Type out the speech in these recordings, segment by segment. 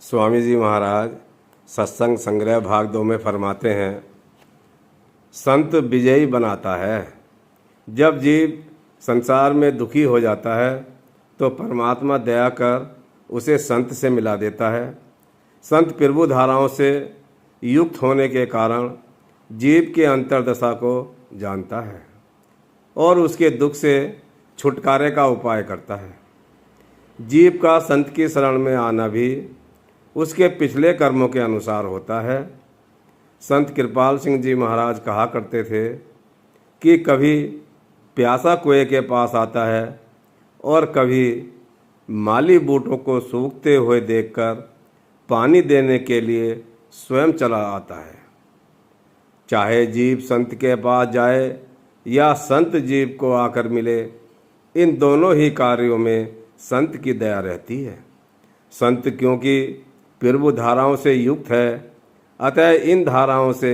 स्वामी जी महाराज सत्संग संग्रह भाग 2 में फरमाते हैं, संत विजयी बनाता है। जब जीव संसार में दुखी हो जाता है तो परमात्मा दया कर उसे संत से मिला देता है। संत प्रभु धाराओं से युक्त होने के कारण जीव के अंतर्दशा को जानता है और उसके दुख से छुटकारे का उपाय करता है। जीव का संत की शरण में आना भी उसके पिछले कर्मों के अनुसार होता है। संत कृपाल सिंह जी महाराज कहा करते थे कि कभी प्यासा कुएं के पास आता है और कभी माली बूटों को सूखते हुए देखकर पानी देने के लिए स्वयं चला आता है। चाहे जीव संत के पास जाए या संत जीव को आकर मिले, इन दोनों ही कार्यों में संत की दया रहती है। संत क्योंकि प्रभु धाराओं से युक्त है, अतः इन धाराओं से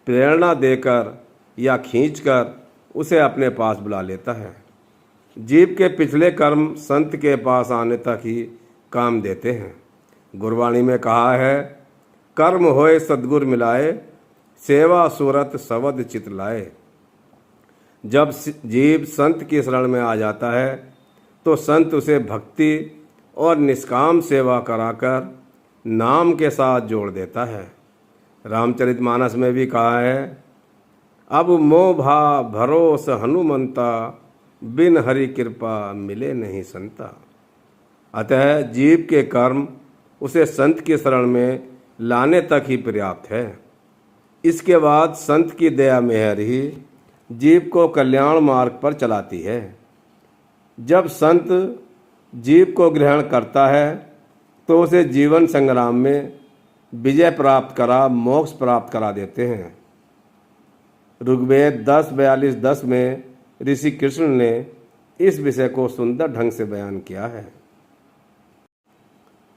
प्रेरणा देकर या खींचकर उसे अपने पास बुला लेता है। जीव के पिछले कर्म संत के पास आने तक ही काम देते हैं। गुरबाणी में कहा है, कर्म होए सद्गुर मिलाए, सेवा सूरत सवद चित लाए। जब जीव संत की शरण में आ जाता है तो संत उसे भक्ति और निष्काम सेवा कराकर नाम के साथ जोड़ देता है। रामचरितमानस में भी कहा है, अब मोह भा भरोस हनुमंता, बिन हरि कृपा मिले नहीं संता। अतः जीव के कर्म उसे संत की शरण में लाने तक ही पर्याप्त है। इसके बाद संत की दया मेहर ही जीव को कल्याण मार्ग पर चलाती है। जब संत जीव को ग्रहण करता है तो उसे जीवन संग्राम में विजय प्राप्त करा मोक्ष प्राप्त करा देते हैं। ऋग्वेद 10:42-10 में ऋषि कृष्ण ने इस विषय को सुंदर ढंग से बयान किया है।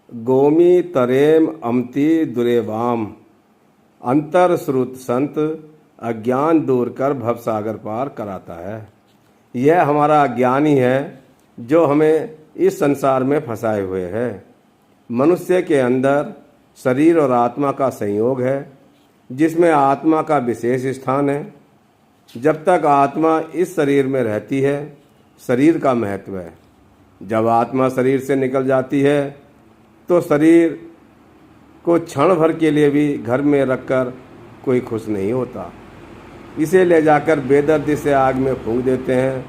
गोमी तरेम अमति दुरेवाम, अंतर श्रुत संत अज्ञान दूर कर भवसागर पार कराता है। यह हमारा अज्ञान ही है जो हमें इस संसार में फंसाए हुए है। मनुष्य के अंदर शरीर और आत्मा का संयोग है, जिसमें आत्मा का विशेष स्थान है। जब तक आत्मा इस शरीर में रहती है, शरीर का महत्व है। जब आत्मा शरीर से निकल जाती है तो शरीर को क्षण भर के लिए भी घर में रखकर कोई खुश नहीं होता। इसे ले जाकर बेदर्दी से आग में फूंक देते हैं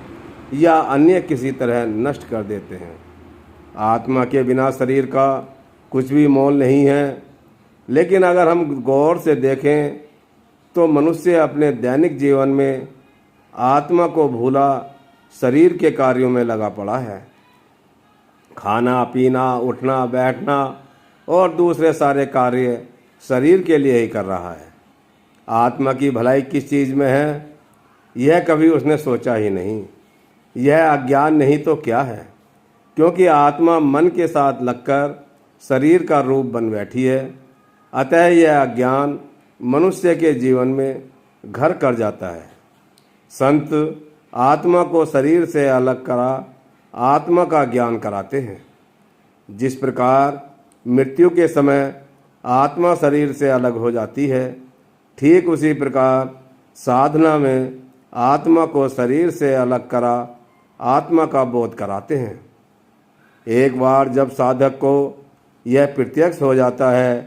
या अन्य किसी तरह नष्ट कर देते हैं। आत्मा के बिना शरीर का कुछ भी मोल नहीं है। लेकिन अगर हम गौर से देखें तो मनुष्य अपने दैनिक जीवन में आत्मा को भूला शरीर के कार्यों में लगा पड़ा है। खाना पीना, उठना बैठना और दूसरे सारे कार्य शरीर के लिए ही कर रहा है। आत्मा की भलाई किस चीज़ में है, यह कभी उसने सोचा ही नहीं। यह अज्ञान नहीं तो क्या है, क्योंकि आत्मा मन के साथ लगकर शरीर का रूप बन बैठी है। अतः यह अज्ञान मनुष्य के जीवन में घर कर जाता है। संत आत्मा को शरीर से अलग करा आत्मा का ज्ञान कराते हैं। जिस प्रकार मृत्यु के समय आत्मा शरीर से अलग हो जाती है, ठीक उसी प्रकार साधना में आत्मा को शरीर से अलग करा आत्मा का बोध कराते हैं। एक बार जब साधक को यह प्रत्यक्ष हो जाता है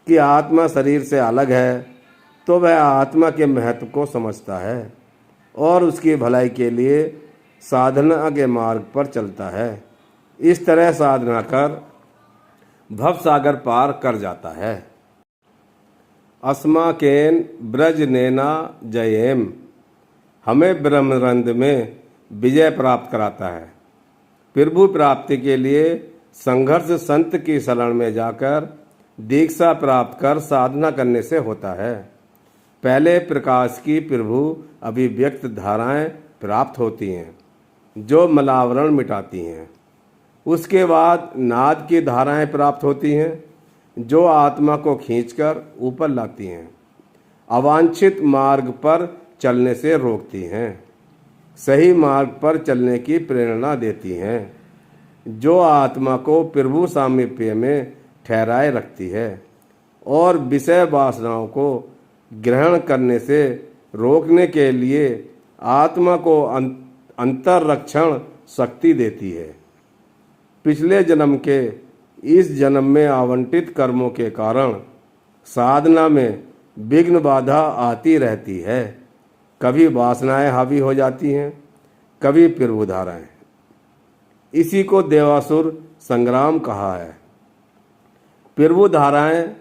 कि आत्मा शरीर से अलग है, तो वह आत्मा के महत्व को समझता है और उसकी भलाई के लिए साधना के मार्ग पर चलता है। इस तरह साधना कर भवसागर पार कर जाता है। अस्माकेन ब्रज नैना जयेम, हमें ब्रह्मरंध में विजय प्राप्त कराता है। प्रभु प्राप्ति के लिए संघर्ष संत की शरण में जाकर दीक्षा प्राप्त कर साधना करने से होता है। पहले प्रकाश की प्रभु अभिव्यक्त धाराएं प्राप्त होती हैं जो मलावरण मिटाती हैं। उसके बाद नाद की धाराएं प्राप्त होती हैं जो आत्मा को खींचकर ऊपर लाती हैं, अवांछित मार्ग पर चलने से रोकती हैं, सही मार्ग पर चलने की प्रेरणा देती हैं, जो आत्मा को प्रभु सामीप्य में ठहराए रखती है और विषय वासनाओं को ग्रहण करने से रोकने के लिए आत्मा को अंतररक्षण शक्ति देती है। पिछले जन्म के इस जन्म में आवंटित कर्मों के कारण साधना में विघ्न बाधा आती रहती है। कभी वासनाएं हावी हो जाती हैं, कभी प्रभुधाराएं। इसी को देवासुर संग्राम कहा है। प्रभुधाराएं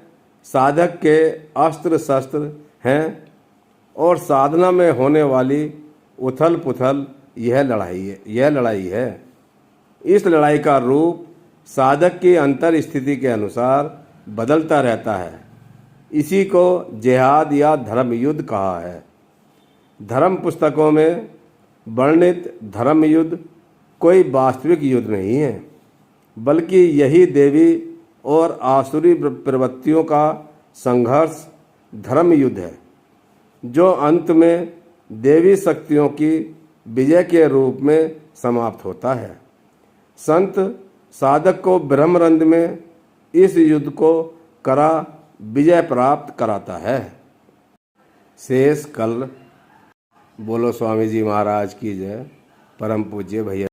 साधक के अस्त्र शस्त्र हैं और साधना में होने वाली उथल पुथल यह लड़ाई है। इस लड़ाई का रूप साधक की अंतर स्थिति के अनुसार बदलता रहता है। इसी को जिहाद या धर्म युद्ध कहा है। धर्म पुस्तकों में वर्णित धर्म युद्ध कोई वास्तविक युद्ध नहीं है, बल्कि यही देवी और आसुरी प्रवृत्तियों का संघर्ष धर्म युद्ध है, जो अंत में देवी शक्तियों की विजय के रूप में समाप्त होता है। संत साधक को ब्रह्मरंध्र में इस युद्ध को करा विजय प्राप्त कराता है। शेष कल। बोलो स्वामी जी महाराज की जय। परम पूज्य भैया।